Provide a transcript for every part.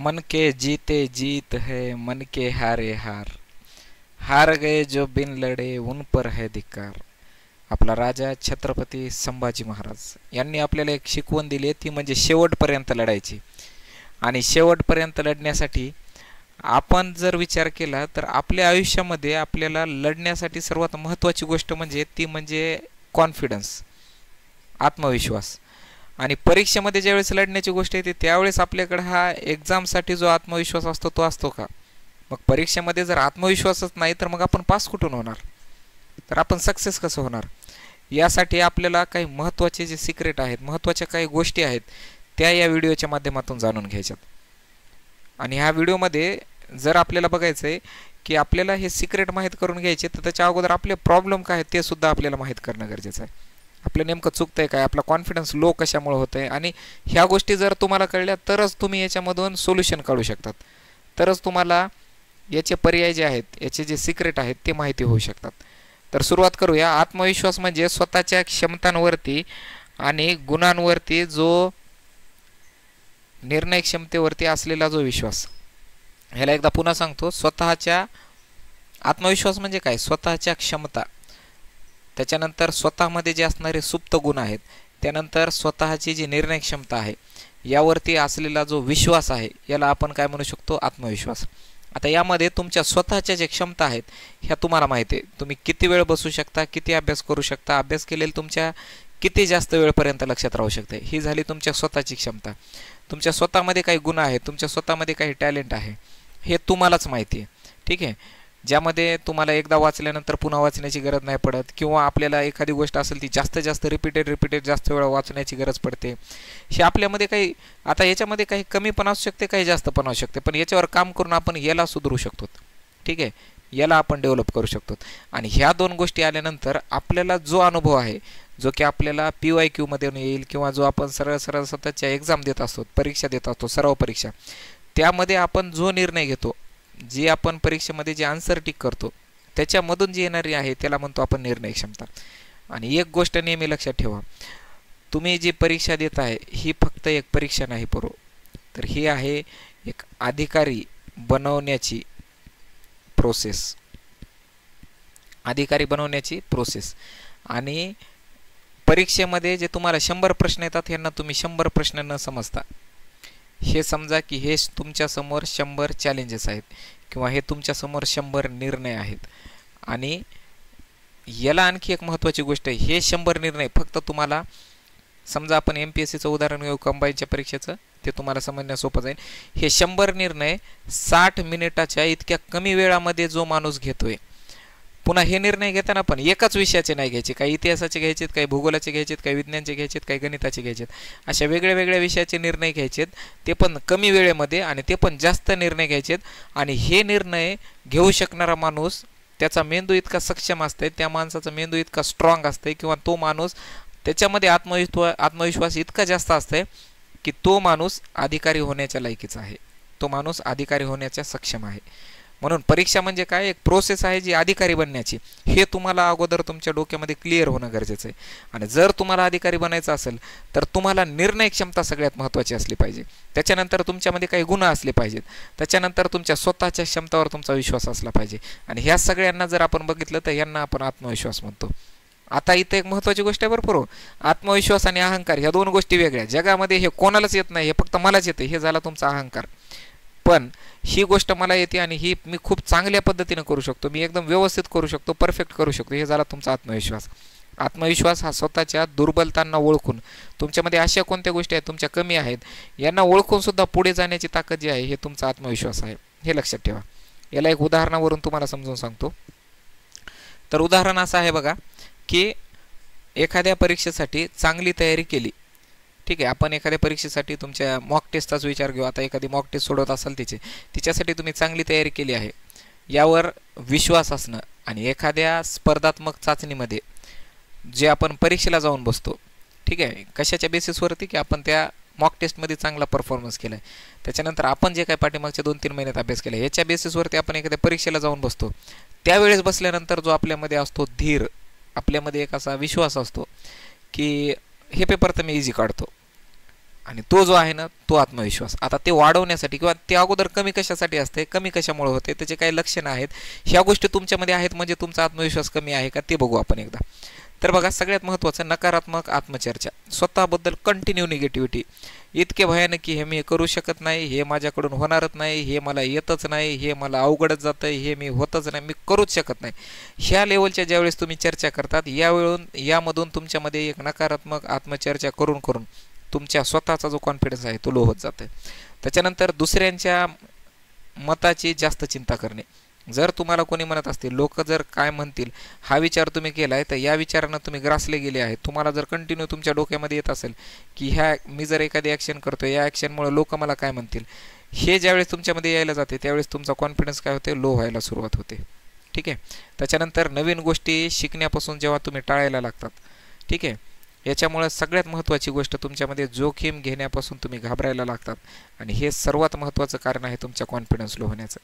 मन के जीते जीत है, मन के हारे हार, हार गए जो बिन लढे उन पर है धिक्कार. आपला राजा छत्रपती संभाजी महाराज यांनी आपल्याला एक शिकवण दिली, ती म्हणजे शेवटपर्यंत लढायची. आणि शेवटपर्यंत लढण्यासाठी आपण जर विचार केला तर आपल्या आयुष्यामध्ये आपल्याला लढण्यासाठी सर्वात महत्त्वाची गोष्ट म्हणजे ती म्हणजे कॉन्फिडन्स, आत्मविश्वास. आणि परीक्षेमध्ये ज्यावेळेस लढण्याची गोष्ट येते त्यावेळेस आपल्याकडे हा एक्झामसाठी जो आत्मविश्वास असतो तो असतो का? मग परीक्षेमध्ये जर आत्मविश्वासच नाही तर मग आपण पास कुठून होणार, तर आपण सक्सेस कसं होणार? यासाठी आपल्याला काही महत्त्वाचे जे सिक्रेट आहेत, महत्त्वाच्या काही गोष्टी आहेत त्या या व्हिडिओच्या माध्यमातून जाणून घ्यायच्यात. आणि ह्या व्हिडिओमध्ये जर आपल्याला बघायचं आहे की आपल्याला हे सिक्रेट माहीत करून घ्यायचे तर त्याच्या अगोदर आपले प्रॉब्लेम काय आहेत ते सुद्धा आपल्याला माहीत करणं गरजेचं आहे. आपलं नेमकं चुकतंय काय, आपला कॉन्फिडन्स लो कशामुळे होत आहे, आणि ह्या गोष्टी जर तुम्हाला कळल्या तरच तुम्ही याच्यामधून सोल्युशन काढू शकतात, तरच तुम्हाला याचे पर्याय जे आहेत, याचे जे सिक्रेट आहेत ते माहिती होऊ शकतात. तर सुरुवात करूया. आत्मविश्वास म्हणजे स्वतःच्या क्षमतांवरती आणि गुणांवरती जो निर्णय क्षमतेवरती असलेला जो विश्वास. ह्याला एकदा पुन्हा सांगतो. स्वतःच्या आत्मविश्वास म्हणजे काय? स्वतःच्या क्षमता, त्याच्यानंतर स्वतःमध्ये जे असणारे सुप्त गुण आहेत, त्यानंतर स्वतःची जी निर्णय क्षमता आहे यावरती असलेला जो विश्वास आहे याला आपण काय म्हणू शकतो? आत्मविश्वास. आता यामध्ये तुमच्या स्वतःच्या ज्या क्षमता आहेत ह्या तुम्हाला माहिती आहे. तुम्ही किती वेळ बसू शकता, किती अभ्यास करू शकता, अभ्यास केलेला तुमच्या किती जास्त वेळपर्यंत लक्षात राहू शकते, ही झाली तुमच्या स्वतःची क्षमता. तुमच्या स्वतःमध्ये काही गुण आहेत, तुमच्या स्वतःमध्ये काही टॅलेंट आहे, हे तुम्हालाच माहिती आहे. ठीक आहे. ज्यामध्ये तुम्हाला एकदा वाचल्यानंतर पुन्हा वाचण्याची गरज नाही पडत, किंवा आपल्याला एखादी गोष्ट असेल ती जास्त जास्त रिपीटेड जास्त वेळा वाचण्याची गरज पडते. हे आपल्यामध्ये काही, आता याच्यामध्ये काही कमी पण असू शकते, काही जास्त पण असू शकते, पण याच्यावर काम करून आपण याला सुधारू शकतो. ठीक आहे, याला आपण डेव्हलप करू शकतो. आणि ह्या दोन गोष्टी आल्यानंतर आपल्याला जो अनुभव आहे, जो की आपल्याला PYQ मध्ये येईल, किंवा जो आपण सरळ स्वतःच्या एक्झाम देत असतो, परीक्षा देत असतो, सराव परीक्षा, त्यामध्ये आपण जो निर्णय घेतो, जी आपण परीक्षेमध्ये जे आन्सर टिक करतो त्याच्यामधून जी येणारी आहे त्याला म्हणतो आपण निर्णय क्षमता. आणि एक गोष्ट नेहमी लक्षात ठेवा, तुम्ही जी परीक्षा देत आहे ही फक्त एक परीक्षा नाही पोरो, तर ही आहे एक अधिकारी बनवण्याची प्रोसेस, अधिकारी बनवण्याची प्रोसेस. आणि परीक्षेमध्ये जे तुम्हाला 100 प्रश्न येतात यांना तुम्ही 100 प्रश्न न समजता हे समजा की हे तुमच्यासमोर 100 चॅलेंजेस आहेत, किंवा हे तुमच्यासमोर 100 निर्णय आहेत. आणि याला आणखी एक महत्त्वाची गोष्ट आहे, हे 100 निर्णय फक्त तुम्हाला, समजा आपण MPSCचं उदाहरण घेऊ, कंबाईनच्या परीक्षेचं, ते तुम्हाला समजण्यास सोपं जाईल. हे 100 निर्णय 60 मिनिटाच्या इतक्या कमी वेळामध्ये जो माणूस घेतोय, पुन्हा हे निर्णय घेताना पण एकाच विषयाचे नाही घ्यायचे, काही इतिहासाचे घ्यायचेत, काही भूगोलाचे घ्यायचेत, काही विज्ञानचे घ्यायचेत, काही गणिताचे घ्यायचेत, अशा वेगळ्या वेगळ्या विषयाचे निर्णय घ्यायचेत, ते पण कमी वेळेमध्ये, आणि ते पण जास्त निर्णय घ्यायचेत. आणि हे निर्णय घेऊ शकणारा माणूस, त्याचा मेंदू इतका सक्षम असते, त्या माणसाचा मेंदू इतका स्ट्रॉंग असते, किंवा तो माणूस त्याच्यामध्ये आत्मविश्वास इतका जास्त असते की तो माणूस अधिकारी होण्याच्या लायकीचा आहे, तो माणूस अधिकारी होण्याच्या सक्षम आहे. म्हणून परीक्षा म्हणजे काय? एक प्रोसेस आहे जी अधिकारी बनण्याची. हे तुम्हाला अगोदर तुमच्या डोक्यामध्ये क्लिअर होणं गरजेचं आहे. आणि जर तुम्हाला अधिकारी बनायचं असेल तर तुम्हाला निर्णय क्षमता सगळ्यात महत्त्वाची असली पाहिजे, त्याच्यानंतर तुमच्यामध्ये काही गुण असले पाहिजेत, त्याच्यानंतर तुमच्या स्वतःच्या क्षमतावर तुमचा विश्वास असला पाहिजे. आणि ह्या सगळ्यांना जर आपण बघितलं तर यांना आपण आत्मविश्वास म्हणतो. आता इथे एक महत्त्वाची गोष्ट आहे बरोबर, आत्मविश्वास आणि अहंकार ह्या दोन गोष्टी वेगळ्या. जगामध्ये हे कोणालाच येत नाही, हे फक्त मलाच येते, हे झाला तुमचा अहंकार. पण ही गोष्ट मला येते आणि ही मी खूप चांगल्या पद्धतीने करू शकतो, मी एकदम व्यवस्थित करू शकतो, परफेक्ट करू शकतो, हे झाला तुमचा आत्मविश्वास. आत्मविश्वास हा स्वतःच्या दुर्बलतांना ओळखून, तुमच्यामध्ये अशा कोणत्या गोष्टी आहेत तुमच्या कमी आहेत यांना ओळखून सुद्धा पुढे जाण्याची ताकद जी आहे हे तुमचा आत्मविश्वास आहे, हे लक्षात ठेवा. याला एक उदाहरणावरून तुम्हाला समजून सांगतो. तर उदाहरण असं आहे बघा की एखाद्या परीक्षेसाठी चांगली तयारी केली. ठीक आहे, आपण एखाद्या परीक्षेसाठी तुमच्या मॉक टेस्टचाच विचार घेऊ. आता एखादी मॉक टेस्ट सोडवत असाल तिच्यासाठी तुम्ही चांगली तयारी केली आहे यावर विश्वास असणं, आणि एखाद्या स्पर्धात्मक चाचणीमध्ये जे आपण परीक्षेला जाऊन बसतो, ठीक आहे, कशाच्या बेसिसवरती की आपण त्या मॉक टेस्टमध्ये चांगला परफॉर्मन्स केला आहे, त्याच्यानंतर आपण जे काही पाठीमागच्या 2-3 महिन्यात अभ्यास केला याच्या बेसिसवरती आपण एखाद्या परीक्षेला जाऊन बसतो. त्यावेळेस बसल्यानंतर जो आपल्यामध्ये असतो धीर, आपल्यामध्ये एक असा विश्वास असतो की हे पेपर तर मी इझी काढतो, आणि तो जो आहे ना तो आत्मविश्वास. आता ते वाढवण्यासाठी किंवा ते अगोदर कमी कशासाठी असते, कमी कशामुळे होते, त्याचे काही लक्षणं आहेत, ह्या गोष्टी तुमच्यामध्ये आहेत म्हणजे तुमचा आत्मविश्वास कमी आहे का ते बघू आपण एकदा. तर बघा, सगळ्यात महत्त्वाचं नकारात्मक आत्मचर्चा, स्वतःबद्दल कंटिन्यू निगेटिव्हिटी, इतके भयानक की हे मी करू शकत नाही, हे माझ्याकडून होणारच नाही, हे मला येतच नाही, हे मला अवघडच जातं, हे मी होतच नाही, मी करूच शकत नाही, ह्या लेवलच्या ज्यावेळेस तुम्ही चर्चा करतात यामधून तुमच्यामध्ये एक नकारात्मक आत्मचर्चा करून करून तुमच्या स्वतःचा जो कॉन्फिडन्स आहे तो लो होत जातो. त्याच्यानंतर दुसऱ्यांच्या मताची जास्त चिंता करणे. जर तुम्हाला कोणी म्हणत असतील, लोक जर काय म्हणतील हा विचार तुम्ही केला आहे, तर या विचारानं तुम्ही ग्रासले गेले आहेत. तुम्हाला जर कंटिन्यू तुमच्या डोक्यामध्ये येत असेल की मी जर एखादी ॲक्शन करतो, या ॲक्शनमुळे लोक मला काय म्हणतील, हे ज्यावेळेस तुमच्यामध्ये यायला जाते त्यावेळेस तुमचा कॉन्फिडन्स काय होते, लो व्हायला सुरुवात होते. ठीक आहे. त्याच्यानंतर नवीन गोष्टी शिकण्यापासून जेव्हा तुम्ही टाळायला लागतात, ठीक आहे, याच्यामुळे सगळ्यात महत्त्वाची गोष्ट तुमच्यामध्ये जोखीम घेण्यापासून तुम्ही घाबरायला लागतात आणि हे सर्वात महत्त्वाचं कारण आहे तुमच्या कॉन्फिडन्स लो होण्याचं.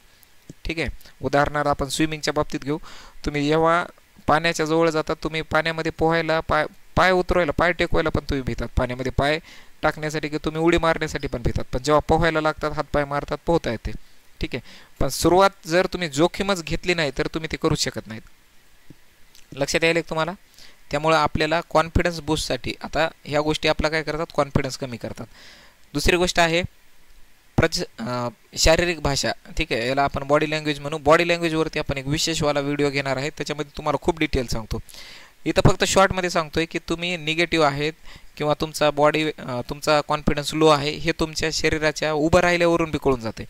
ठीक आहे. उदाहरणार्थ आपण स्विमिंगच्या बाबतीत घेऊ. तुम्ही जेव्हा पाण्याच्या जवळ जातात, तुम्ही पाण्यामध्ये पोहायला, पाय उतरवायला, पाय टेकवायला पण तुम्ही भीतात, पाण्यामध्ये पाय टाकण्यासाठी की तुम्ही उडी मारण्यासाठी पण भीतात, पण जेव्हा पोहायला लागतात हातपाय मारतात, पोहता येते. ठीक आहे. पण सुरुवात जर तुम्ही जोखीमच घेतली नाही तर तुम्ही ते करूच शकत नाहीत. लक्षात यायला तुम्हाला. त्यामुळं आपल्याला कॉन्फिडन्स बूस्टसाठी आता ह्या गोष्टी आपला काय करतात, कॉन्फिडन्स कमी करतात. दुसरी गोष्ट आहे शारीरिक भाषा. ठीक आहे, याला आपण बॉडी लँग्वेज म्हणू. बॉडी लँग्वेजवरती आपण एक विशेषवाला व्हिडिओ घेणार आहे, त्याच्यामध्ये तुम्हाला खूप डिटेल सांगतो. इथं फक्त शॉर्टमध्ये सांगतोय की तुम्ही निगेटिव्ह आहेत किंवा तुमचा कॉन्फिडन्स लो आहे हे तुमच्या शरीराच्या उभं राहिल्यावरून बी कळून जाते.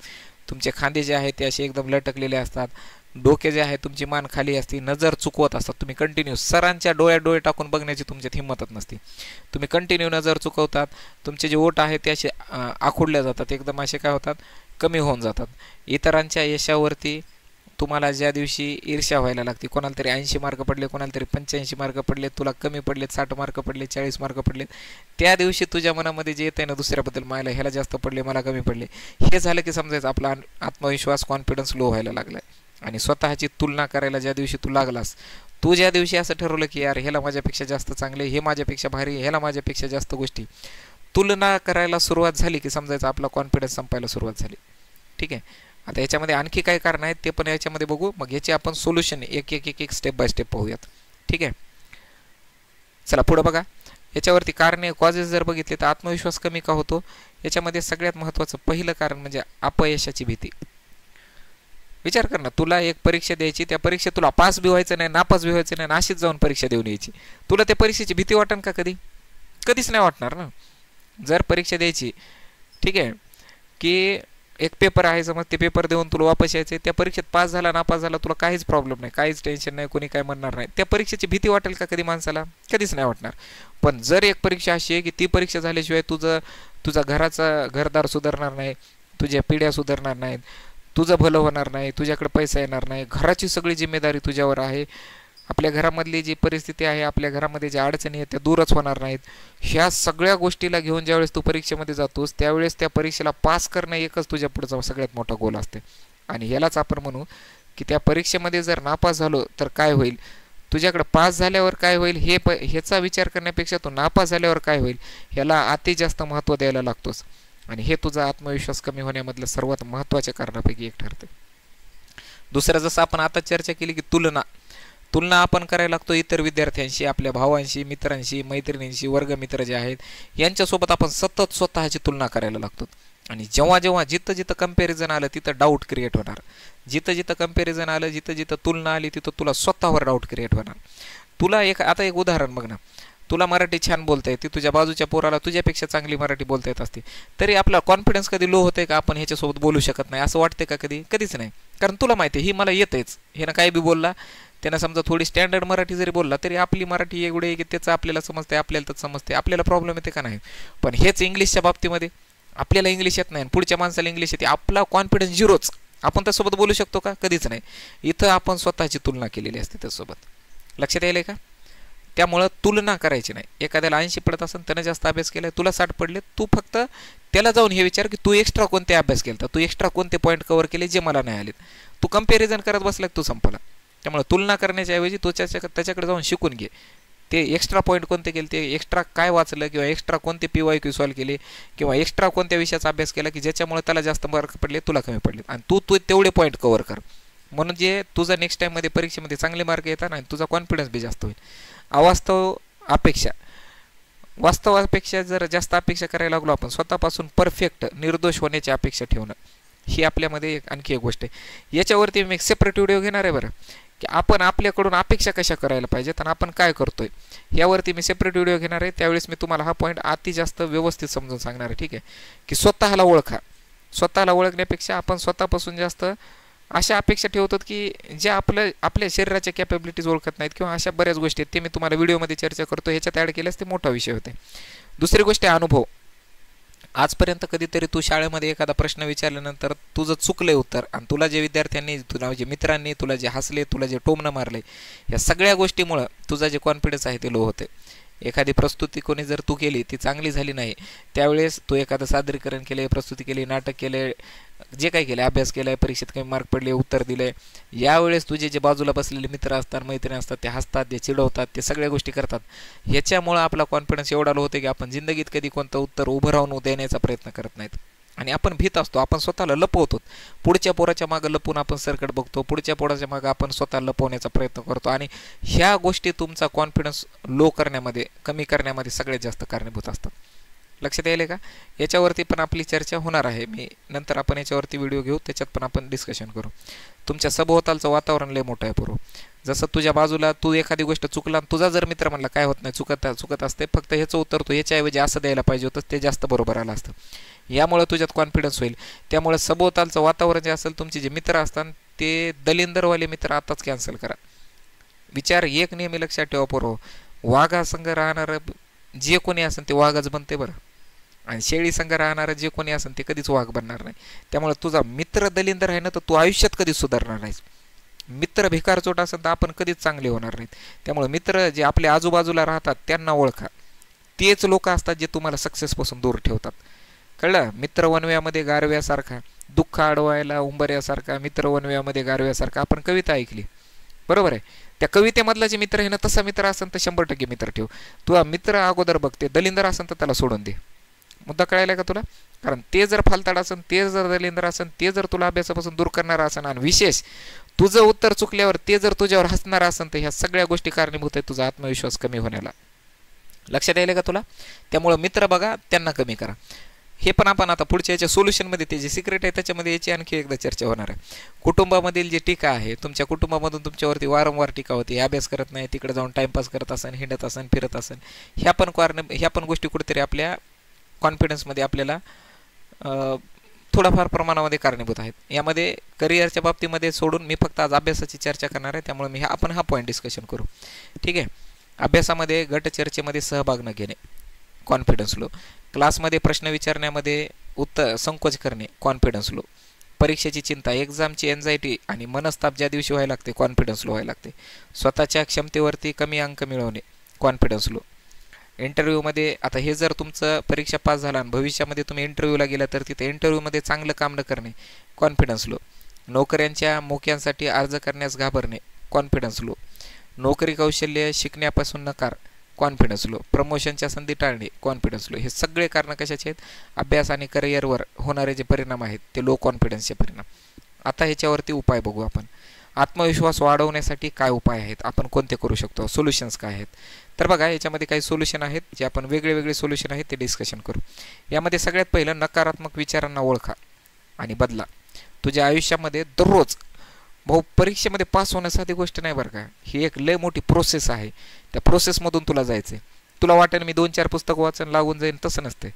तुमचे खांदे जे आहेत ते असे एकदम लटकलेले असतात, डोके जे आहे तुमची मान खाली असते, नजर चुकवत असतात, तुम्ही कंटिन्यू सरांच्या डोळ्यात डोळे टाकून बघण्याची तुमच्यात हिंमतच नसते, तुम्ही कंटिन्यू नजर चुकवतात, तुमचे जे ओठ आहेत ते असे आखुडल्या जातात, एकदम असे काय होतात, कमी होऊन जातात. इतरांच्या यशावरती तुम्हाला ज्या दिवशी ईर्ष्या व्हायला लागते, कोणाला तरी 80 मार्क पडले, कोणाला तरी 85 मार्क पडले, तुला कमी पडलेत, 60 मार्क पडले, 40 मार्क पडलेत, त्या दिवशी तुझ्या मनामध्ये जे येतं ना दुसऱ्याबद्दल, मला ह्याला जास्त पडले, मला कमी पडले, हे झालं की समजायचं आपला आत्मविश्वास, कॉन्फिडन्स लो व्हायला लागला आहे. आणि स्वतःची तुलना करायला ज्या दिवशी तू लागलास, तू ज्या दिवशी असं ठरवलं की यार ह्याला माझ्यापेक्षा जास्त चांगले, हे माझ्यापेक्षा भारी, ह्याला माझ्यापेक्षा जास्त गोष्टी, तुलना करायला सुरुवात झाली की समजायचं आपला कॉन्फिडन्स संपायला सुरुवात झाली. ठीक आहे. आता याच्यामध्ये आणखी काय कारण आहेत ते पण याच्यामध्ये बघू, मग याचे आपण सोल्युशन एक एक एक एक स्टेप बाय स्टेप पाहूयात. ठीक आहे. चला पुढे बघा. याच्यावरती कारणे, कॉजेस जर बघितले तर आत्मविश्वास कमी का होतो, याच्यामध्ये सगळ्यात महत्त्वाचं पहिलं कारण म्हणजे अपयशाची भीती. विचार कर ना, तुला एक परीक्षा द्यायची, त्या परीक्षेत तुला पास बी व्हायचं नाही, नापास बी व्हायचं नाही, अशीच जाऊन परीक्षा देऊन यायची, तुला त्या परीक्षेची भीती वाटेल का कधी? कधीच नाही वाटणार ना. जर परीक्षा द्यायची, ठीक आहे, की एक पेपर आहे समज, ते पेपर देऊन तुला वापस यायचं, त्या परीक्षेत पास झाला नापास झाला तुला काहीच प्रॉब्लेम नाही, काहीच टेन्शन नाही, कोणी काय म्हणणार नाही, त्या परीक्षेची भीती वाटेल का कधी माणसाला? कधीच नाही वाटणार. पण जर एक परीक्षा अशी आहे की ती परीक्षा झाल्याशिवाय तुझा घरदार सुधारणार नाही, तुझ्या पिढ्या सुधारणार नाहीत, तुझं भलं होणार नाही, तुझ्याकडे पैसा येणार नाही, घराची सगळी जिम्मेदारी तुझ्यावर आहे, आपल्या घरामधली जी परिस्थिती आहे, आपल्या घरामध्ये ज्या अडचणी आहेत त्या दूरच होणार नाहीत, ह्या सगळ्या गोष्टीला घेऊन ज्यावेळेस तू परीक्षेमध्ये जातोस त्यावेळेस त्या परीक्षेला पास करणं एकच तुझ्या पुढचा सगळ्यात मोठा गोल असते. आणि ह्यालाच आपण म्हणू की त्या परीक्षेमध्ये जर नापास झालो तर काय होईल, तुझ्याकडे पास झाल्यावर काय होईल ह्याचा विचार करण्यापेक्षा तो नापास झाल्यावर काय होईल ह्याला अति जास्त महत्त्व द्यायला लागतोस. आणि हे तुझा आत्मविश्वास कमी होण्यामधलं सर्वात महत्त्वाच्या कारणापैकी एक ठरते. दुसरं, जसं आपण आता चर्चा केली की तुलना आपण करायला लागतो इतर विद्यार्थ्यांशी, आपल्या भावांशी, मित्रांशी, मैत्रिणींशी, वर्गमित्र जे आहेत यांच्यासोबत आपण सतत स्वतःची तुलना करायला लागतो. आणि जेव्हा जिथं कंपॅरिझन आलं तिथं डाऊट क्रिएट होणार, जिथं कंपॅरिझन आलं, जिथं तुलना आली तिथं तुला स्वतःवर डाऊट क्रिएट होणार. तुला आता एक उदाहरण बघ ना, तुला मराठी छान बोलता येते, तुझ्या बाजूच्या पोराला तुझ्यापेक्षा चांगली मराठी बोलता येत असते, तरी आपला कॉन्फिडन्स कधी लो होते का आपण ह्याच्यासोबत बोलू शकत नाही असं वाटते का कधी? कधीच नाही. कारण तुला माहिती आहे ही मला येतेच, हे ना काही बी बोलला, त्यांना समजा थोडी स्टँडर्ड मराठी जरी बोलला तरी आपली मराठी एवढी आहे की त्याचं आपल्याला समजते, आपल्याला तर समजते, आपल्याला प्रॉब्लेम येते का नाही. पण हेच इंग्लिशच्या बाबतीमध्ये आपल्याला इंग्लिश येत नाही, पुढच्या माणसाला इंग्लिश येते, आपला कॉन्फिडन्स झिरोच, आपण त्यासोबत बोलू शकतो का? कधीच नाही. इथं आपण स्वतःची तुलना केलेली असते त्यासोबत. लक्षात यायला का? त्यामुळं तुलना करायची नाही. एखाद्याला 80 पडत असेल, त्यानं जास्त अभ्यास केला, तुला 60 पडले, तू फक्त त्याला जाऊन हे विचार की तू एक्स्ट्रा कोणते अभ्यास केला, तू एक्स्ट्रा कोणते पॉईंट कव्हर केले जे मला नाही आलेत. तू कंपॅरिझन करत बसला तू संपला. त्यामुळे तुलना करण्याच्या ऐवजी तू त्याच्याकडे जाऊन शिकून घे, ते एक्स्ट्रा पॉईंट कोणते केले, ते एक्स्ट्रा काय वाचलं किंवा एक्स्ट्रा कोणते PYQ सॉल्व केले किंवा एक्स्ट्रा कोणत्या विषयाचा अभ्यास केला की ज्याच्यामुळे त्याला जास्त मार्क पडले, तुला कमी पडले, आणि तू तेवढे पॉईंट कव्हर कर. म्हणून जे तुझा नेक्स्ट टाईममध्ये परीक्षेमध्ये चांगले मार्क येतात आणि तुझा कॉन्फिडन्स बी जास्त होईल. अवास्तव अपेक्षा, वास्तवापेक्षा जर जास्त अपेक्षा करायला लागलो आपण, स्वतःपासून परफेक्ट निर्दोष होण्याची अपेक्षा ठेवणं, ही आपल्यामध्ये आणखी एक गोष्ट आहे. याच्यावरती मी एक सेपरेट व्हिडिओ घेणार आहे बरं, की आपण आपल्याकडून अपेक्षा कशा करायला पाहिजेत आणि आपण काय करतोय, यावरती मी सेपरेट व्हिडिओ घेणार आहे. त्यावेळेस मी तुम्हाला हा पॉईंट अति जास्त व्यवस्थित समजून सांगणार आहे. ठीक आहे, की स्वतःला ओळखा. स्वतःला ओळखण्यापेक्षा आपण स्वतःपासून जास्त अशा अपेक्षा ठेवतात की ज्या आपल्या शरीराच्या कॅपॅबिलिटीज ओळखत नाहीत, किंवा अशा बऱ्याच गोष्टी आहेत, ते मी तुम्हाला व्हिडिओमध्ये चर्चा करतो, ह्याच्यात ॲड केल्यास ते मोठा विषय होते. दुसरी गोष्ट आहे अनुभव. आजपर्यंत कधीतरी तू शाळेमध्ये एखादा प्रश्न विचारल्यानंतर तुझं चुकलंय उत्तर, आणि तुला जे विद्यार्थ्यांनी, तुला जे मित्रांनी तुला जे हसले, तुला जे टोमणं मारले, या सगळ्या गोष्टीमुळं तुझा जे कॉन्फिडन्स आहे ते लो होते. एखादी प्रस्तुती कोणी जर तू केली, ती चांगली झाली नाही, त्यावेळेस तू एखादं सादरीकरण केले, प्रस्तुती केली, नाटक केले, जे काही केले, अभ्यास केला, परीक्षेत काही मार्क पडले, उत्तर दिले, यावेळेस तुझे जे बाजूला बसलेले मित्र असतात, मैत्रिणी असतात, ते हसतात, ते चिडवतात, ते सगळ्या गोष्टी करतात. ह्याच्यामुळं आपला कॉन्फिडन्स एवढा लो होते की आपण जिंदगीत कधी कोणतं उत्तर उभं राहून देण्याचा प्रयत्न करत नाहीत, आणि आपण भीत असतो, आपण स्वतःला लपवतो. पुढच्या पोराच्या मागं लपून आपण सरकट बघतो, पुढच्या पोराच्या मागं आपण स्वतः लपवण्याचा प्रयत्न करतो, आणि ह्या गोष्टी तुमचा कॉन्फिडन्स लो करण्यामध्ये, कमी करण्यामध्ये सगळ्यात जास्त कारणीभूत असतात. लक्षात यायले का? याच्यावरती पण आपली चर्चा होणार आहे. मी नंतर आपण याच्यावरती व्हिडिओ घेऊ, त्याच्यात पण आपण डिस्कशन करू. तुमच्या सभोवतालचं वातावरण लय मोठं आहे पूर्व. जसं तुझ्या बाजूला तू एखादी गोष्ट चुकला, तुझा जर मित्र म्हणला काय होत नाही, चुकत असते, फक्त ह्याचं उत्तर तू ह्याच्याऐवजी असं द्यायला पाहिजे होतं, ते जास्त बरोबर आलं असतं. यामुळे तुझ्यात कॉन्फिडन्स होईल. त्यामुळे सभोवतालचं वातावरण जे असेल, तुमचे जे मित्र असतात ते दलिंदरवाले मित्र आताच कॅन्सल करा. विचार एक नेहमी लक्षात ठेवा पूर्व, वाघासंग राहणारं जे कोणी असेल ते वाघच बनते बरं, आणि शेळी संघ राहणारं जे कोणी असेल ते कधीच वाघ बनणार नाही. त्यामुळे तुझा मित्र दलिंदर आहे ना, तर तू आयुष्यात कधीच सुधारणार नाहीस. मित्र भिकारचोट असेल तर आपण कधीच चांगले होणार नाहीत. त्यामुळे मित्र जे आपल्या आजूबाजूला राहतात त्यांना ओळखा. तेच लोक असतात जे तुम्हाला सक्सेसपासून दूर ठेवतात. कळलं? मित्र वनव्यामध्ये गारव्यासारखा, दुःख अडवायला उंबऱ्यासारखा, मित्र वनव्यामध्ये गारव्यासारखा, आपण कविता ऐकली, बरोबर आहे? त्या कवितेमधला जे मित्र आहे ना, तसा मित्र असेल तर 100% मित्र ठेव. तुझा मित्र अगोदर बघते, दलिंदर असेल तर त्याला सोडून दे. मुद्दा कळायला का तुला? कारण ते जर फालताड असेल, ते जर दलिंदर असेल, ते जर तुला अभ्यासापासून दूर करणार असेल, आणि विशेष तुझं उत्तर चुकल्यावर ते जर तुझ्यावर हसणार असेल, तर ह्या सगळ्या गोष्टी कारणीभूत आहेत तुझा आत्मविश्वास कमी होण्याला. लक्षात यायला का तुला? त्यामुळं मित्र बघा, त्यांना कमी करा. हे पण आपण आता पुढच्या याच्या सोल्युशनमध्ये, ते जे सिक्रेट आहे त्याच्यामध्ये याची आणखी एकदा चर्चा होणार आहे. कुटुंबामधील जे टीका आहे, तुमच्या कुटुंबामधून तुमच्यावरती वारंवार टीका होती, अभ्यास करत नाही, तिकडे जाऊन टाइमपास करत असेल, हिंडत असेल, फिरत असेल, ह्या पण गोष्टी कुठेतरी आपल्या कॉन्फिडन्समध्ये आपल्याला थोडाफार प्रमाणामध्ये कारणीभूत आहेत. यामध्ये करिअरच्या बाबतीमध्ये सोडून मी फक्त आज अभ्यासाची चर्चा करणार आहे, त्यामुळे आपण हा पॉईंट डिस्कशन करू. ठीक आहे? अभ्यासामध्ये गट चर्चेमध्ये सहभाग न घेणे, कॉन्फिडन्स लो. क्लासमध्ये प्रश्न विचारण्यामध्ये संकोच करणे, कॉन्फिडन्स लो. परीक्षेची चिंता, एक्झामची एन्झायटी आणि मनस्ताप ज्या दिवशी व्हायला लागते, कॉन्फिडन्स लो व्हायला लागते. स्वतःच्या क्षमतेवरती कमी अंक मिळवणे, कॉन्फिडन्स लो. इंटरव्ह्यूमध्ये, आता हे जर तुमचं परीक्षा पास झाला आणि भविष्यामध्ये तुम्ही इंटरव्ह्यूला गेला तर तिथे इंटरव्ह्यूमध्ये चांगलं काम न करणे, कॉन्फिडन्स लो. नोकऱ्यांच्या मोक्यांसाठी अर्ज करण्यास घाबरणे, कॉन्फिडन्स लो. नोकरी कौशल्य शिकण्यापासून नकार, कॉन्फिडन्स लो. प्रमोशनच्या संधी टाळणे, कॉन्फिडन्स लो. हे सगळे कारण कशाचे आहेत? अभ्यास आणि करिअरवर होणारे जे परिणाम आहेत ते लो कॉन्फिडन्सचे परिणाम. आता ह्याच्यावरती उपाय बघू आपण. आत्मविश्वास वाढवण्यासाठी काय उपाय आहेत, आपण कोणते करू शकतो, सोल्युशन्स काय आहेत? तर बघा, याच्यामध्ये काही सोल्युशन आहेत, जे आपण वेगळे सोल्युशन आहेत ते डिस्कशन करू. यामध्ये सगळ्यात पहिलं, नकारात्मक विचारांना ओळखा आणि बदला. तुझ्या आयुष्यामध्ये दररोज, भाऊ, परीक्षेमध्ये पास होणं साधी गोष्ट नाही बरं का, ही एक लय मोठी प्रोसेस आहे. त्या प्रोसेसमधून तुला जायचं आहे. तुला वाटेल मी 2-4 पुस्तकं वाचन लागून जाईन, तसं नसते.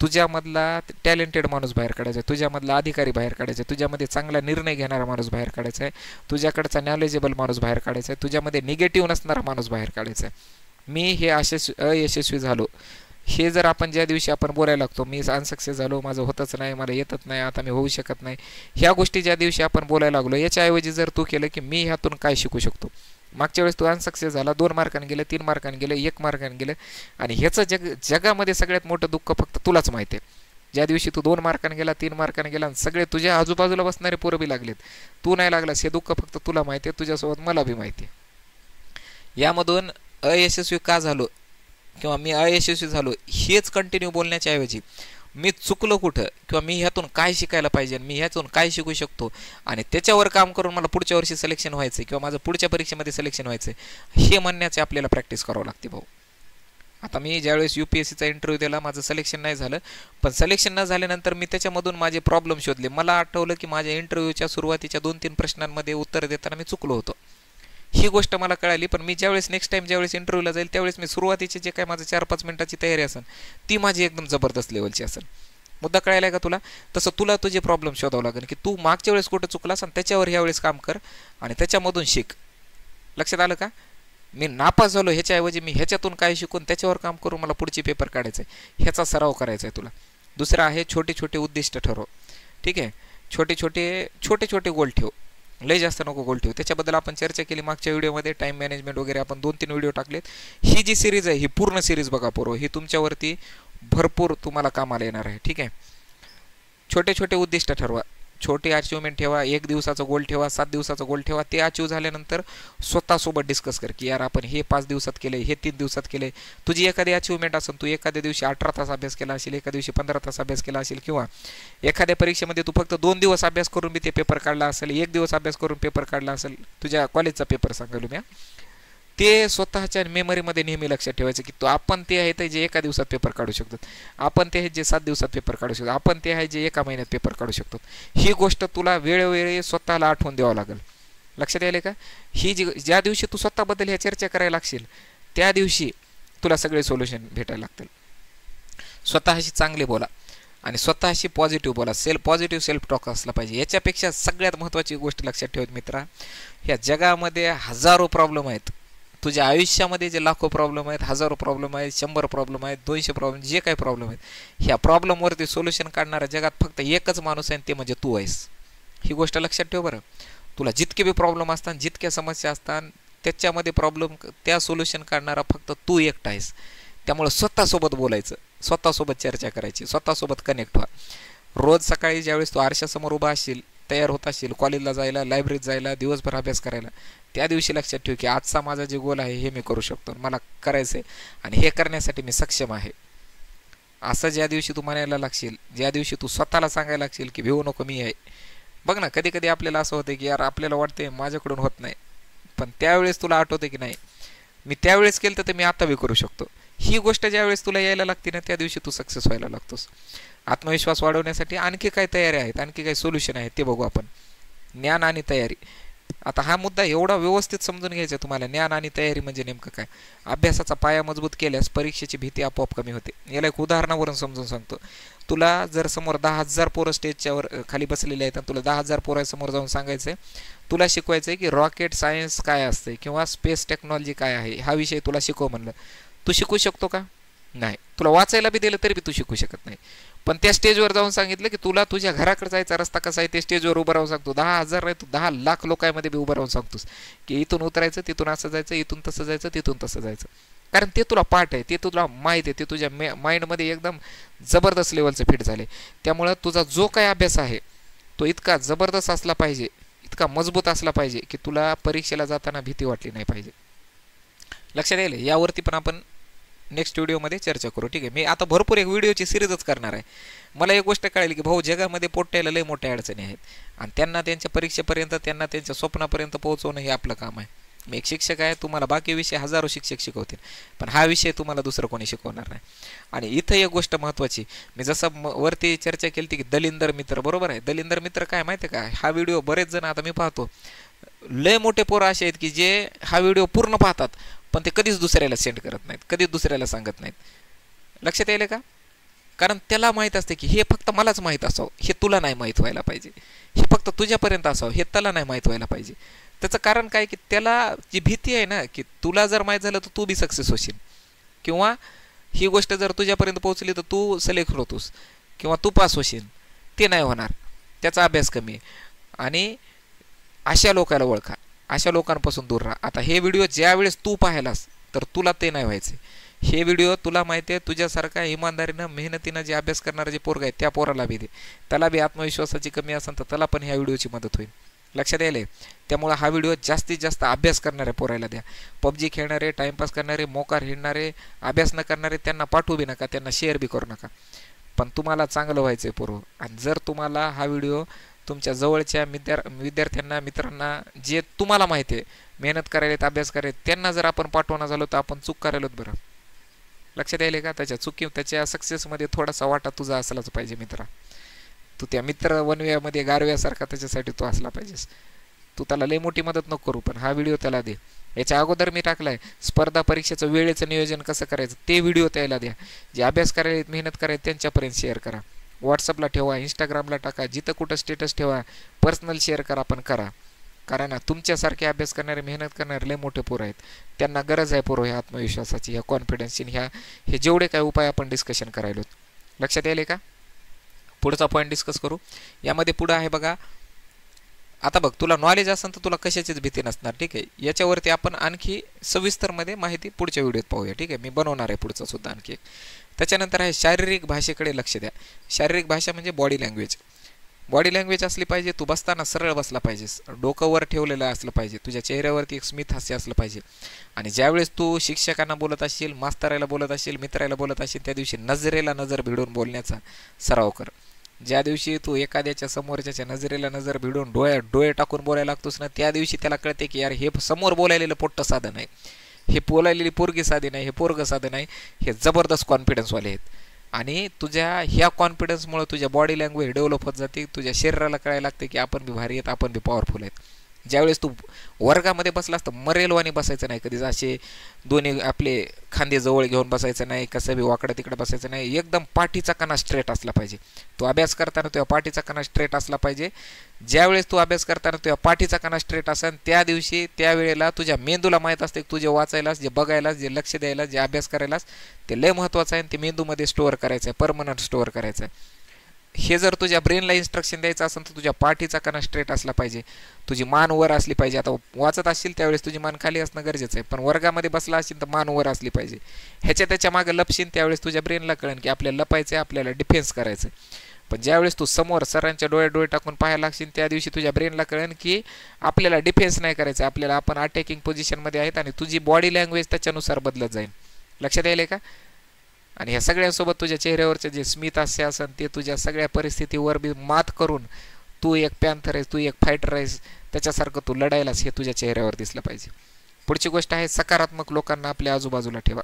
तुझ्यामधला टॅलेंटेड माणूस बाहेर काढायचा आहे, तुझ्यामधला अधिकारी बाहेर काढायचा आहे, तुझ्यामध्ये चांगला निर्णय घेणारा माणूस बाहेर काढायचा आहे, तुझ्याकडचा नॉलेजेबल माणूस बाहेर काढायचा आहे, तुझ्यामध्ये निगेटिव्ह नसणारा माणूस बाहेर काढायचा आहे. मी हे अयशस्वी झालो, हे जर आपण ज्या दिवशी आपण बोलायला लागतो, मी अनसक्सेस झालो, माझं होतच नाही, मला येतच नाही, आता मी होऊ शकत नाही, ह्या गोष्टी ज्या दिवशी आपण बोलायला लागलो, याच्याऐवजी जर तू केलं की मी ह्यातून काय शिकू शकतो. मागच्या वेळेस तू अनसक्सेस झाला, 2 मार्कांनी गेलं, 3 मार्कांनी गेलं, 1 मार्कांनी गेलं, आणि ह्याचं जगामध्ये सगळ्यात मोठं दुःख फक्त तुलाच माहिती आहे. ज्या दिवशी तू 2 मार्कांनी गेला, 3 मार्कांनी गेला, आणि सगळे तुझ्या आजूबाजूला बसणारे पोरं बी लागलेत, तू नाही लागलास, हे दुःख फक्त तुला माहिती आहे, तुझ्यासोबत मला बी माहिती आहे. यामधून अयशस्वी का झालो किंवा मी अयशस्वी झालो हेच कंटिन्यू बोलण्याच्या ऐवजी मी चुकलो कुठं किंवा मी ह्यातून काय शिकायला पाहिजे, मी ह्यातून काय शिकू शकतो आणि त्याच्यावर काम करून मला पुढच्या वर्षी सिलेक्शन व्हायचं किंवा माझं पुढच्या परीक्षेमध्ये सिलेक्शन व्हायचं हे म्हणण्याचे आपल्याला प्रॅक्टिस करावं लागते भाऊ. आता मी ज्यावेळेस UPSCचा इंटरव्ह्यू दिला माझं सिलेक्शन नाही झालं, पण सिलेक्शन न झाल्यानंतर मी त्याच्यामधून माझे प्रॉब्लेम शोधले. मला आठवलं की माझ्या इंटरव्ह्यूच्या सुरुवातीच्या 2-3 प्रश्नांमध्ये उत्तर देताना मी चुकलो होतो. ही गोष्ट मला कळाली. पण मी ज्यावेळेस नेक्स्ट टाइम ज्यावेळेस इंटरव्ह्यूला जाईल त्यावेळेस मी सुरुवातीचे जे काय माझं 4-5 मिनिटाची तयारी असेल ती माझी एकदम जबरदस्त लेवलची असेल. मुद्दा कळायला का तुला? तसं तुला तुझे प्रॉब्लेम शोधावं लागेल की तू मागच्या वेळेस कुठं चुकलास आणि त्याच्यावर ह्यावेळेस काम कर आणि त्याच्यामधून शिक. लक्षात आलं का? मी नापास झालो ह्याच्याऐवजी मी ह्याच्यातून काय शिकून त्याच्यावर काम करून मला पुढची पेपर काढायचं आहे, ह्याचा सराव करायचा आहे तुला. दुसरं आहे छोटे छोटे उद्दिष्ट ठरव. ठीक आहे, छोटे छोटे गोल ठेव, लय जास्त नको गोल ठेव. त्याच्याबद्दल आपण चर्चा केली मागच्या व्हिडिओमध्ये, टाईम मॅनेजमेंट वगैरे आपण 2-3 व्हिडिओ टाकलेत. ही जी सिरीज आहे ही पूर्ण सिरीज बघा पूर्व, ही तुमच्यावरती भरपूर तुम्हाला कामाला येणार आहे. ठीक आहे, छोटे छोटे उद्दिष्ट ठरवा, छोटे अचिव्हमेंट ठेवा, 1 दिवसाचा गोल ठेवा, 7 दिवसाचा गोल ठेवा. ते अचीव झाल्यानंतर स्वतःसोबत डिस्कस कर की यार आपण हे 5 दिवसात केलं, हे 3 दिवसात केलं. तुझी एखादी अचिव्हमेंट असेल, तू एखाद्या दिवशी 18 तास अभ्यास केला असेल, एका दिवशी 15 तास अभ्यास केला असेल, किंवा एखाद्या परीक्षेमध्ये तू फक्त 2 दिवस अभ्यास करून बी ते पेपर काढला असेल, 1 दिवस अभ्यास करून पेपर काढला असेल, तुझ्या कॉलेजचा पेपर सांगायलो मी, ते स्वतःच्या मेमरीमध्ये नेहमी लक्षात ठेवायचं की तो आपण ते आहे ते जे एका दिवसात पेपर काढू शकतो, आपण ते आहे जे 7 दिवसात पेपर काढू शकतो, आपण ते आहे जे एका महिन्यात पेपर काढू शकतो. ही गोष्ट तुला वेळोवेळी स्वतःला आठवून द्यावं लागेल. लक्षात यायला का? ही ज्या दिवशी तू स्वतःबद्दल ह्या चर्चा करायला लागशील त्या दिवशी तुला सगळे सोल्युशन भेटायला लागतील. स्वतःशी चांगले बोला आणि स्वतःशी पॉझिटिव्ह बोला. पॉझिटिव्ह सेल्फ टॉक असला पाहिजे. याच्यापेक्षा सगळ्यात महत्त्वाची गोष्ट लक्षात ठेवत मित्रा, ह्या जगामध्ये हजारो प्रॉब्लेम आहेत. तुझ्या आयुष्यामध्ये जे लाखो प्रॉब्लेम आहेत, हजारो प्रॉब्लेम आहेत, 100 प्रॉब्लेम आहेत, 200 प्रॉब्लेम, जे काही प्रॉब्लेम आहेत, ह्या प्रॉब्लेमवरती सोल्युशन काढणाऱ्या जगात फक्त एकच माणूस आहे, ते म्हणजे तू आहेस. ही गोष्ट लक्षात ठेव बरं. तुला जितके बी प्रॉब्लेम असतात, जितक्या समस्या असतात, त्याच्यामध्ये त्या सोल्युशन काढणारा फक्त तू एकटा आहेस. त्यामुळे स्वतःसोबत बोलायचं, स्वतःसोबत चर्चा करायची, स्वतःसोबत कनेक्ट व्हा. रोज सकाळी ज्यावेळेस तू आरशासमोर उभा असशील, तयार होत असशील कॉलेजला जायला, लायब्ररीत जायला, दिवसभर अभ्यास करायला, त्या दिवशी लक्षात ठेव की आजचा माझा जे गोल आहे हे मी करू शकतो, मला करायचं आहे आणि हे करण्यासाठी मी सक्षम आहे. असं ज्या दिवशी तू म्हणायला लागशील, ज्या दिवशी तू स्वतःला सांगायला लागशील की भिवू नको मी आहे. बघ ना, कधी कधी आपल्याला असं होतं की यार आपल्याला वाटते माझ्याकडून होत नाही, पण त्यावेळेस तुला आठवते की नाही मी त्यावेळेस केलं तर मी आता बी करू शकतो. ही गोष्ट ज्यावेळेस तुला यायला लागते ना त्या दिवशी तू सक्सेस व्हायला लागतोस. आत्मविश्वास वाढवण्यासाठी आणखी काय तयारी आहेत, आणखी काय सोल्युशन आहेत ते बघू आपण. ज्ञान आणि तयारी. आता हा मुद्दा एवढा व्यवस्थित समजून घ्यायचा तुम्हाला. ज्ञान आणि तयारी म्हणजे नेमकं काय? अभ्यासाचा पाया मजबूत केल्यास परीक्षेची भीती आपोआप कमी होते. याला एक उदाहरणावरून समजून सांगतो. तुला जर समोर 10,000 पोरं स्टेजच्यावर खाली बसलेले आहेत आणि तुला 10,000 पोरांसमोर जाऊन सांगायचं आहे, तुला शिकवायचं आहे की रॉकेट सायन्स काय असते किंवा स्पेस टेक्नॉलॉजी काय आहे, हा विषय तुला शिकव म्हणलं, तू शिकू शकतो का? नाही. तुला वाचायला बी दिलं तरी बी तू शिकू शकत नाही. पण त्या स्टेजवर जाऊन सांगितलं की तुला तुझ्या घराकडे जायचा रस्ता कसा आहे ते स्टेजवर उभं राहून सांगतो. 10,000 नाही, तू 10 लाख लोकांमध्ये बी उभं राहून सांगतोस की इथून उतरायचं, तिथून असं जायचं, इथून तसं जायचं, तिथून तसं जायचं. कारण ते तुला पाठ आहे, ते तुला माहीत आहे, ते तुझ्या माइंडमध्ये एकदम जबरदस्त लेवलचं फिट झाले. त्यामुळं तुझा जो काही अभ्यास आहे तो इतका जबरदस्त असला पाहिजे, इतका मजबूत असला पाहिजे की तुला परीक्षेला जाताना भीती वाटली नाही पाहिजे. लक्षात येईल. यावरती पण आपण नेक्स्ट व्हिडिओमध्ये चर्चा करू. ठीक आहे, मी आता भरपूर एक व्हिडिओची सिरीजच करणार आहे. मला एक गोष्ट कळली की भाऊ जगामध्ये पोट्याला लय मोठ्या अडचणी आहेत आणि त्यांना त्यांच्या परीक्षेपर्यंत, त्यांना त्यांच्या स्वप्नापर्यंत पोहोचवणं हे आपलं काम आहे. मी एक शिक्षक आहे, तुम्हाला बाकी विषय हजारो शिक्षक शिकवतील, पण हा विषय तुम्हाला दुसरं कोणी शिकवणार नाही. आणि इथं एक गोष्ट महत्त्वाची, मी जसं वरती चर्चा केली की दलिंदर मित्र, बरोबर आहे. दलिंदर मित्र काय माहिती आहे का? हा व्हिडिओ बरेच जण, आता मी पाहतो लय मोठे पोरं असे आहेत की जे हा व्हिडिओ पूर्ण पाहतात पण ते कधीच दुसऱ्याला सेंड करत नाहीत, कधीच दुसऱ्याला सांगत नाहीत. लक्षात येईल का? कारण त्याला माहीत असते की हे फक्त मलाच माहीत असावं, हे तुला नाही माहीत व्हायला पाहिजे, हे फक्त तुझ्यापर्यंत असावं, हे त्याला नाही माहीत व्हायला पाहिजे. त्याचं कारण काय की त्याला जी भीती आहे ना की तुला जर माहीत झालं तर तू बी सक्सेस होशील, किंवा ही गोष्ट जर तुझ्यापर्यंत पोहोचली तर तू सिलेक्ट होतोस किंवा तू पास होशील, ते नाही होणार. त्याचा अभ्यास कमी आहे. आणि अशा लोकांना ओळखा, अशा लोकांपासून दूर राहा. आता हे व्हिडिओ ज्या वेळेस तू पाहायलास तर तुला ते नाही व्हायचे. हे व्हिडिओ तुला माहिती आहे तुझ्यासारखा इमानदारीनं मेहनतीनं जे अभ्यास करणारे जे पोरग आहेत त्या पोराला बी दे. त्याला बी आत्मविश्वासाची कमी असेल तर त्याला पण ह्या व्हिडिओची मदत होईल. लक्षात यायले. त्यामुळे हा व्हिडिओ जास्तीत जास्त अभ्यास करणारे पोरायला द्या. पबजी खेळणारे, टाइमपास करणारे, मोकार हिंडणारे, अभ्यास न करणारे त्यांना पाठवू बी नका, त्यांना शेअर बी करू नका. पण तुम्हाला चांगलं व्हायचं आहे पोरं. आणि जर तुम्हाला हा व्हिडिओ तुमच्या जवळच्या विद्यार्थ्यांना, मित्रांना, जे तुम्हाला माहिती आहे मेहनत करायला, अभ्यास करायला, त्यांना जर आपण पाठवणं झालो तर आपण चूक करायलोत बरं. लक्षात यायले का? त्याच्या सक्सेसमध्ये थोडासा वाटा तुझा असलाच पाहिजे मित्रा. तू त्या मित्र वनव्यामध्ये गारव्यासारखा त्याच्यासाठी तू असला पाहिजेस. तू त्याला लई मोठी मदत नको करू, पण हा व्हिडिओ त्याला दे. याच्या अगोदर मी टाकलाय स्पर्धा परीक्षेचं वेळेचं नियोजन कसं करायचं, ते व्हिडिओ त्याला द्या. जे अभ्यास करायला, मेहनत करायला त्यांच्यापर्यंत शेअर करा. व्हॉट्सअपला ठेवा, इंस्टाग्रामला टाका, जिथं कुठं स्टेटस ठेवा, पर्सनल शेअर करा, पण करा. कारण तुमच्यासारखे अभ्यास करणारे, मेहनत करणारे लय मोठे पोरं आहेत. त्यांना गरज आहे पोरं ह्या आत्मविश्वासाची, ह्या कॉन्फिडन्सची, हे जेवढे काय उपाय आपण डिस्कशन करायलो. लक्षात यायले का? पुढचा पॉईंट डिस्कस करू. यामध्ये पुढं आहे बघा. आता बघ, तुला नॉलेज असेल तर तुला कशाचीच भीती नसणार. ठीक आहे. याच्यावरती आपण आणखी सविस्तरमध्ये माहिती पुढच्या व्हिडिओत पाहूया. ठीक आहे. मी बनवणार आहे पुढचा सुद्धा आणखी एक. त्याच्यानंतर आहे शारीरिक भाषेकडे लक्ष द्या. शारीरिक भाषा म्हणजे बॉडी लँग्वेज. बॉडी लँग्वेज असली पाहिजे. तू बसताना सरळ बसला पाहिजेस, डोकं वर ठेवलेलं असलं पाहिजे, तुझ्या चेहऱ्यावरती एक स्मित हास्य असलं पाहिजे. आणि ज्यावेळेस तू शिक्षकांना बोलत असशील, मास्तराला बोलत असशील, मित्राला बोलत असशील, त्या दिवशी नजरेला नजर भिडून बोलण्याचा सराव कर. ज्या दिवशी तू एखाद्याच्या समोरच्या नजरेला नजर भिडून डोळे टाकून बोलायला लागतोस ना, त्या दिवशी त्याला कळते की यार हे समोर बोलायलेलं पोट्ट साधन आहे, हे बोलायलेली पोरगी साधी नाही, हे पोरगं साधं नाही, हे जबरदस्त कॉन्फिडन्सवाले आहेत. आणि तुझ्या ह्या कॉन्फिडन्समुळे तुझ्या बॉडी लँग्वेज डेव्हलप होत जाते. तुझ्या शरीराला कळायला लागते की आपण बी भारी आहेत, आपण बी पॉवरफुल आहेत. ज्यावेळेस तू वर्गामध्ये बसलास तर मरेलवानी बसायचं नाही कधीच. असे दोन्ही आपले खांदे जवळ घेऊन बसायचं नाही, कसं बी वाकडं तिकडं बसायचं नाही. एकदम पाठीचा कणा स्ट्रेट असला पाहिजे. तू अभ्यास करताना तुझ्या पाठीचा कणा स्ट्रेट असला पाहिजे. ज्यावेळेस तू अभ्यास करताना तुझ्या पाठीचा कणा स्ट्रेट असेल, त्या दिवशी त्यावेळेला तुझ्या मेंदूला माहीत असते की तू जे वाचायलास, जे बघायलास, जे लक्ष द्यायलास, जे अभ्यास करायलास, ते लय महत्त्वाचं आहे. ते मेंदूमध्ये स्टोअर करायचं आहे, परमनंट स्टोअर करायचं आहे. हे जर तुझ्या ब्रेनला इन्स्ट्रक्शन द्यायचं असेल तर तुझ्या पाठीचा कणा स्ट्रेट असला पाहिजे. तुझी मान वर असली पाहिजे. आता वाचत असशील त्यावेळेस तुझी मान खाली असणं गरजेचं आहे, पण वर्गामध्ये बसला असेल तर मान वर असली पाहिजे. त्याच्या मागे लपशील त्यावेळेस तुझ्या ब्रेनला कळेल की आपल्याला लपायचं आहे, आपल्याला डिफेन्स करायचं आहे. पण ज्यावेळेस तू समोर सरांच्या डोळे टाकून पाहायला लागशील, त्या दिवशी तुझ्या ब्रेनला कळेल की आपल्याला डिफेन्स नाही करायचं, आपल्याला आपण अटॅकिंग पोझिशनमध्ये आहेत. आणि तुझी बॉडी लँग्वेज त्याच्यानुसार बदलत जाईल. लक्षात यायले का? आणि ह्या सगळ्यांसोबत तुझ्या चेहऱ्यावरचे जे स्मित हास्य असेल ते तुझ्या सगळ्या परिस्थितीवर बी मात करून तू एक पॅन्थर आहेस, तू एक फायटर आहेस, त्याच्यासारखं तू लढायलास हे तुझ्या चेहऱ्यावर दिसलं पाहिजे. पुढची गोष्ट आहे सकारात्मक लोकांना आपल्या आजूबाजूला ठेवा.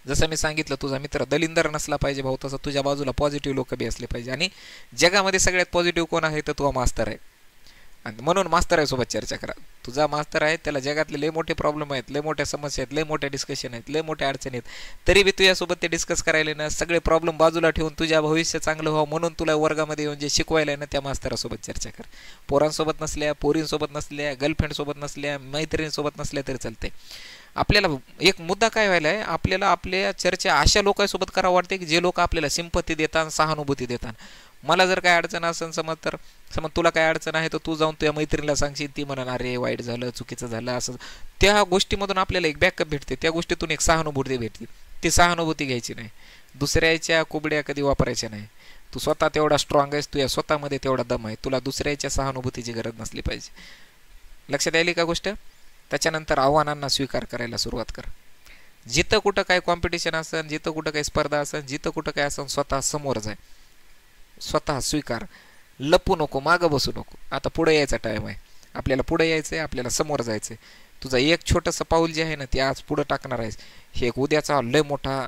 जसं मी सांगितलं, तुझा मित्र दलिंदर नसला पाहिजे भाऊ, तसं तुझ्या बाजूला पॉझिटिव्ह लोक बी असले पाहिजे. आणि जगामध्ये सगळ्यात पॉझिटिव्ह कोण आहे तर तो मास्तर आहे. आणि म्हणून मास्तर आहे सोबत चर्चा करा. तुझा मास्तर आहे, त्याला जगातले लय मोठे प्रॉब्लेम आहेत, लय मोठ्या समस्या आहेत, लय मोठ्या डिस्कशन आहेत, लय मोठ्या अडचणी आहेत, तरी बी तुझ्यासोबत ते डिस्कस करायला ना, सगळे प्रॉब्लेम बाजूला ठेवून तुझ्या भविष्य चांगलं व्हावं म्हणून तुला वर्गामध्ये येऊन जे शिकवायला आहे ना, त्या मास्तरासोबत चर्चा कर. पोरांसोबत नसल्या, पोरींसोबत नसल्या, गर्लफ्रेंडसोबत नसल्या, मैत्रिणीसोबत नसल्या तरी चालते. आपल्याला एक मुद्दा काय व्हायला आहे, आपल्याला आपल्या चर्चा अशा लोकांसोबत करावं वाटते की जे लोक आपल्याला सिंपत्ती देतात, सहानुभूती देतात. मला जर काय अडचण असेल समज तुला काय अडचण आहे तर तू जाऊन तुझ्या मैत्रिणीला सांगशील, ती म्हणा अरे वाईट झालं, चुकीचं झालं, असं. त्या गोष्टीमधून आपल्याला एक बॅकअप भेटते, त्या गोष्टीतून एक सहानुभूती भेटते. ती सहानुभूती घ्यायची नाही, दुसऱ्याच्या कुबड्या कधी वापरायच्या नाही. तू स्वतः तेवढा स्ट्रॉंग आहेस, तुझ्या स्वतःमध्ये तेवढा दम आहे, तुला दुसऱ्याच्या सहानुभूतीची गरज नसली पाहिजे. लक्षात यायली का गोष्ट? त्याच्यानंतर आव्हानांना स्वीकार करायला सुरुवात कर. जिथं कुठं काय कॉम्पिटिशन असेल, जिथं कुठं काही स्पर्धा असेल, जिथं कुठं काय असेल, स्वतः समोर जाय, स्वतः स्वीकार. लपू नको, मागं बसू नको. आता पुढे यायचा टाईम आहे, आपल्याला पुढे यायचं आहे, आपल्याला समोर जायचं आहे. तुझं एक छोटंसं पाऊल जे आहे ना ते आज पुढं टाकणार आहेस, हे एक उद्याचा लय मोठा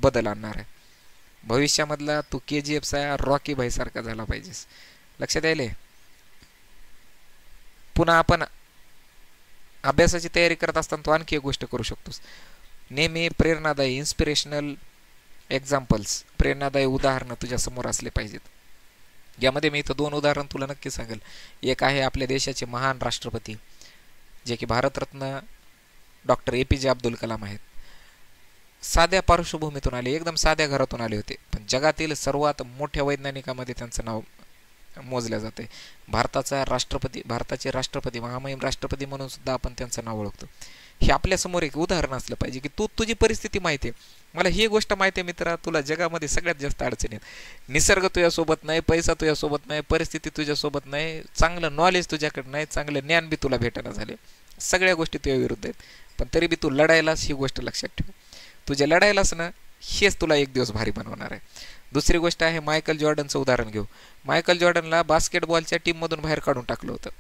बदल आणणार आहे. भविष्यामधला तू KGFचा रॉकी भाई सारखा झाला पाहिजेस. लक्षात यायले? पुन्हा आपण अभ्यासाची तयारी करत असताना तू आणखी एक गोष्ट करू शकतोस. नेहमी प्रेरणादायी इन्स्पिरेशनल एक्झाम्पल्स, प्रेरणादायी उदाहरणं तुझ्या समोर असले पाहिजेत. यामध्ये मी इथं 2 उदाहरण तुला नक्की सांगेल. एक आहे आपल्या देशाचे महान राष्ट्रपती जे की भारतरत्न डॉक्टर APJ अब्दुल कलाम आहेत. साध्या पार्श्वभूमीतून आले, एकदम साध्या घरातून आले होते, पण जगातील सर्वात मोठ्या वैज्ञानिकामध्ये त्यांचं नाव मोजल्या जाते. भारताचे राष्ट्रपती, महामहिम राष्ट्रपती म्हणून सुद्धा आपण त्यांचं नाव ओळखतो. हे आपल्यासमोर एक उदाहरण असलं पाहिजे की तुझी परिस्थिती माहिती आहे, मला ही गोष्ट माहिती आहे मित्रा, तुला जगामध्ये सगळ्यात जास्त अडचणी आहेत. निसर्ग तुझ्यासोबत नाही, पैसा तुझ्यासोबत नाही, परिस्थिती तुझ्यासोबत नाही, चांगलं नॉलेज तुझ्याकडे नाही, चांगलं ज्ञान बी तुला भेटणं झाले, सगळ्या गोष्टी तुझ्या विरुद्ध आहेत. पण तरी बी तू लढायलास, ही गोष्ट लक्षात ठेव. तुझ्या लढायलास ना, हेच तुला एक दिवस भारी बनवणार आहे. दुसरी गोष्ट आहे, मायकल जॉर्डनचं उदाहरण घेऊ. मायकल जॉर्डनला बास्केटबॉलच्या टीममधून बाहेर काढून टाकलं होतं.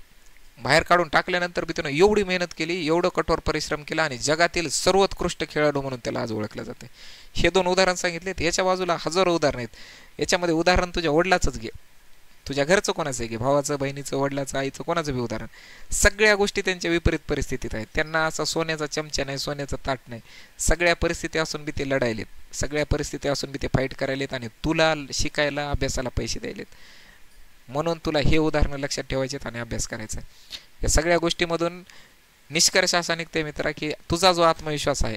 बाहेर काढून टाकल्यानंतर बी त्यानं एवढी मेहनत केली, एवढं कठोर परिश्रम केला आणि जगातील सर्वोत्कृष्ट खेळाडू म्हणून त्याला आज ओळखलं जाते. हे 2 उदाहरण सांगितलेत. याच्या बाजूला हजारो उदाहरण आहेत. याच्यामध्ये उदाहरण तुझ्या वडिलाचंच घे, तुझ्या घरचं कोणाचं घे, भावाचं, बहिणीचं, वडिलाचं, आईचं, कोणाचं बी उदाहरण. सगळ्या गोष्टी त्यांच्या विपरीत परिस्थितीत आहेत. त्यांना असा सोन्याचा चमचा नाही, सोन्याचं ताट नाही. सगळ्या परिस्थिती असून बी ते लढायलेत, सगळ्या परिस्थिती असून बी ते फाईट करायलेत आणि तुला शिकायला, अभ्यासाला पैसे द्यायलेत. म्हणून तुला हे उदाहरणं लक्षात ठेवायचेत आणि अभ्यास करायचा. या सगळ्या गोष्टीमधून निष्कर्ष असा निघते मित्रा की तुझा जो आत्मविश्वास आहे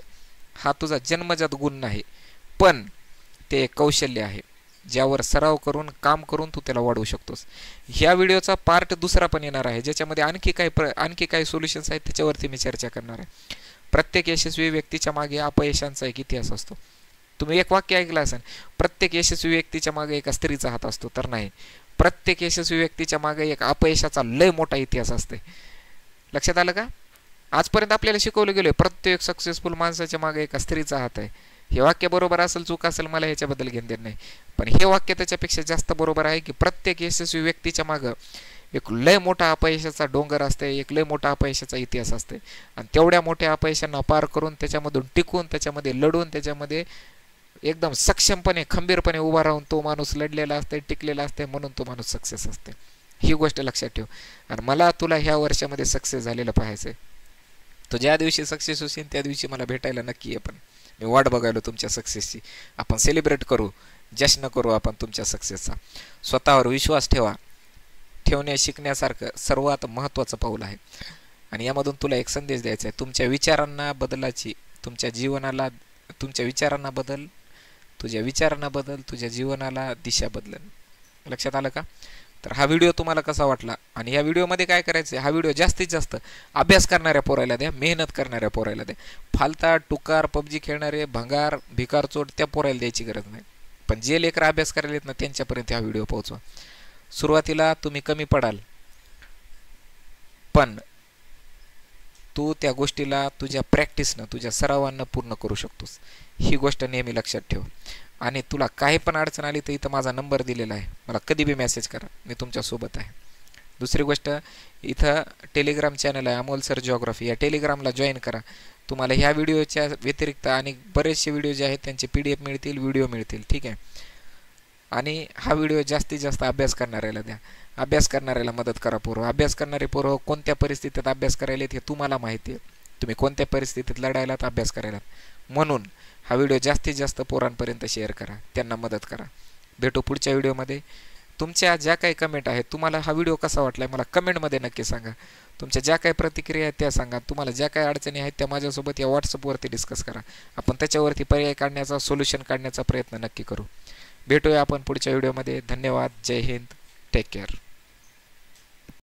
हा तुझा जन्मजात गुण नाही, पण ते एक कौशल्य आहे ज्यावर सराव करून, काम करून तू त्याला वाढवू शकतोस. ह्या व्हिडिओचा पार्ट दुसरा पण येणार आहे, ज्याच्यामध्ये आणखी काही सोल्युशन्स आहेत, त्याच्यावरती मी चर्चा करणार आहे. प्रत्येक यशस्वी व्यक्तीच्या मागे अपयशांचा एक इतिहास असतो. तुम्ही एक वाक्य ऐकलं असेल, प्रत्येक यशस्वी व्यक्तीच्या मागे एका स्त्रीचा हात असतो. तर नाही, प्रत्येक यशस्वी व्यक्तीच्या मागे एक अपयशाचा लय मोठा इतिहास असते. लक्षात आलं का? आजपर्यंत आपल्याला शिकवलं गेलं प्रत्येक सक्सेसफुल माणसाच्या मागे एका स्त्रीचा हात आहे. हे वाक्य बरोबर असेल, चूक असेल, मला ह्याच्याबद्दल घेणं देणं नाही, पण हे वाक्य त्याच्यापेक्षा जास्त बरोबर आहे की प्रत्येक यशस्वी व्यक्तीच्या मागं एक लय मोठा अपयशाचा डोंगर असते, एक लय मोठा अपयशाचा इतिहास असते. आणि तेवढ्या मोठ्या अपयशांना पार करून, त्याच्यामधून टिकून, त्याच्यामध्ये लढून, त्याच्यामध्ये एकदम सक्षमपणे, खंबीरपणे उभा राहून तो माणूस लढलेला असते, टिकलेला असते, म्हणून तो माणूस सक्सेस असते. ही गोष्ट लक्षात ठेव. आणि मला तुला ह्या वर्षामध्ये सक्सेस झालेलं पाहायचं आहे. तो ज्या दिवशी सक्सेस होशील त्या दिवशी मला भेटायला नक्की ये. पण मी वाट बघायलो तुमच्या सक्सेसची. आपण सेलिब्रेट करू, जश्न करू आपण तुमच्या सक्सेसचा. स्वतःवर विश्वास ठेवणे शिकण्यासारखं सर्वात महत्त्वाचं पाऊल आहे. आणि यामधून तुला एक संदेश द्यायचा आहे. तुमच्या विचारांना बदलाची, तुमच्या विचारांना बदल, तुझ्या विचारांना बदल, तुझ्या जीवनाला दिशा बदलन. लक्षात आलं का? तर हा व्हिडिओ तुम्हाला कसा वाटला? आणि या व्हिडिओमध्ये काय करायचं, हा व्हिडिओ जास्तीत जास्त अभ्यास करणाऱ्या पोरायला द्या, मेहनत करणाऱ्या पोरायला द्या. फालता, टुकार, पबजी खेळणारे, भंगार, भिकारचोट त्या पोरायला द्यायची गरज नाही. पण जे लेकरं अभ्यास करायला येत ना त्यांच्यापर्यंत हा व्हिडिओ पोहोचवा. सुरुवातीला तुम्ही कमी पडाल, पण तू त्या गोष्टीला तुझ्या प्रॅक्टिसनं, तुझ्या सरावानं पूर्ण करू शकतोस. ही गोष्ट नेहमी लक्षात ठेव. आणि तुला काही पण अडचण आली तर इथं माझा नंबर दिलेला आहे, मला कधी बी मेसेज करा, मी तुमच्यासोबत आहे. दुसरी गोष्ट, इथं टेलिग्राम चॅनल आहे अमोल सर जिओग्राफी, या टेलिग्रामला जॉईन करा. तुम्हाला ह्या व्हिडिओच्या व्यतिरिक्त आणि बरेचसे व्हिडिओ जे आहेत त्यांचे PDF मिळतील, व्हिडिओ मिळतील. ठीक आहे. आणि हा व्हिडिओ जास्तीत जास्त अभ्यास करणाऱ्याला द्या. अभ्यास करणाऱ्याला मदत करा. अभ्यास करणारे पोरं कोणत्या परिस्थितीत अभ्यास करायला हे तुम्हाला माहिती आहे. तुम्ही कोणत्या परिस्थितीत लढायलात, अभ्यास करायलात. म्हणून हा व्हिडिओ जास्तीत जास्त पोरांपर्यंत शेअर करा, त्यांना मदत करा. भेटू पुढच्या व्हिडिओमध्ये. तुमच्या ज्या काही कमेंट आहेत, तुम्हाला हा व्हिडिओ कसा वाटला मला कमेंटमध्ये नक्की सांगा. तुमच्या ज्या काही प्रतिक्रिया आहेत त्या सांगा. तुम्हाला ज्या काही अडचणी आहेत त्या माझ्यासोबत या व्हॉट्सअपवरती डिस्कस करा. आपण त्याच्यावरती पर्याय काढण्याचा, सोल्युशन काढण्याचा प्रयत्न नक्की करू. भेटूया आपण पुढच्या व्हिडिओमध्ये. धन्यवाद. जय हिंद. Take care.